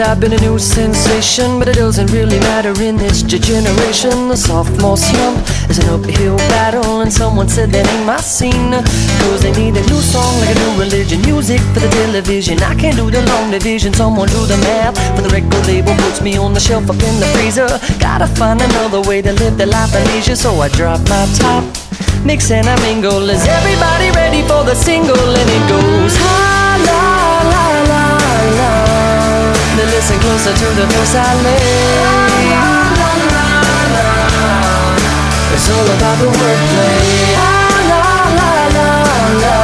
I've been a new sensation, but it doesn't really matter in this generation. The sophomore slump is an uphill battle, and someone said that ain't my scene, cause they need a new song like a new religion. Music for the television, I can't do the long division. Someone do the math for the record label, puts me on the shelf up in the freezer. Gotta find another way to live the life of leisure, so I drop my top, mix and I mingle. Is everybody ready for the single? And it goes ha la la la la. Now listen closer to the verse I lay. It's all about the wordplay. La la la la.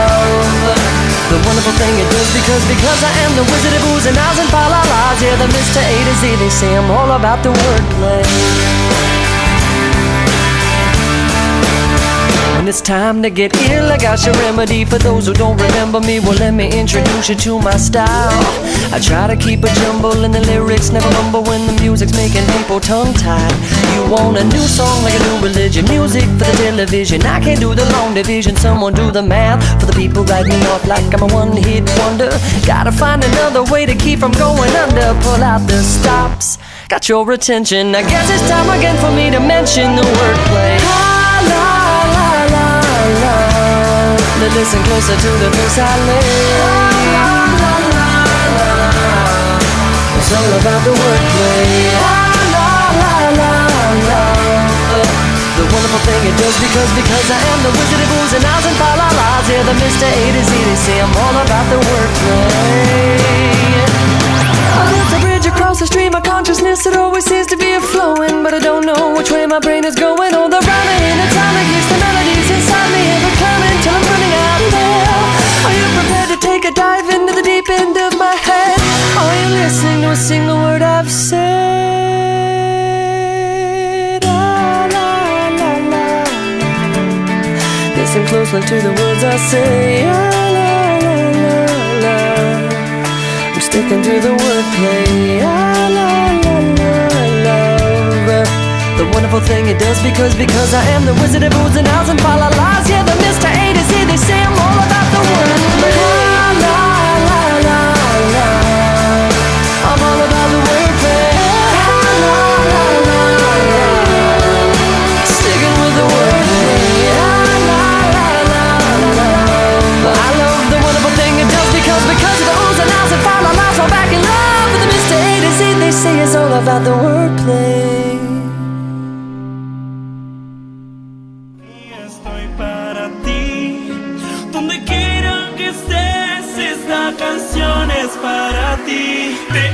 The wonderful thing it does, because I am the wizard of oohs and ahs and fa la las. Yeah, the Mr. A to Z, they say I'm all about the wordplay. When it's time to get ill, I got your remedy. For those who don't remember me, well, let me introduce you to my style. I try to keep a jumble in the lyrics, never mumble when the music's making people tongue-tied. You want a new song like a new religion, music for the television. I can't do the long division, someone do the math for the people writing me off like I'm a one-hit wonder. Gotta find another way to keep from going under. Pull out the stops, got your attention. I guess it's time again for me to mention the wordplay. Now listen closer to the verse I lay. It's all about the wordplay. The wonderful thing it does, because I am the wizard of oohs and ahs and fa la las. Yeah, the Mr. A to Z, they say I'm all about the wordplay. There's a bridge across the stream of consciousness that always seems to be a-flowing, but I don't know which way my brain is going. All the rhyming and the time keeps the melodies inside me ever coming till I'm running out there. Are you prepared to take a dive into the deep end of my head? Are you listening to a single word I've said? La, la, la, la. Listen closely to the words I say. La, la, la, la, la. I'm sticking to the wordplay. La, la, la, la, love. The wonderful thing it does, because I am the wizard of oohs and ahs and fa la las. Yeah, the Mr. A to Z, they say I'm all about the wordplay. La la la la. I'm all about the wordplay. La la la la. Sticking with the wordplay. La la la la la. I love the wonderful thing it does, because of the oohs and ahs and fa la las. I'm back in love with the Mr. A to Z, they say it's all about the wordplay. Donde quiera que estés, esta canción es para ti. Te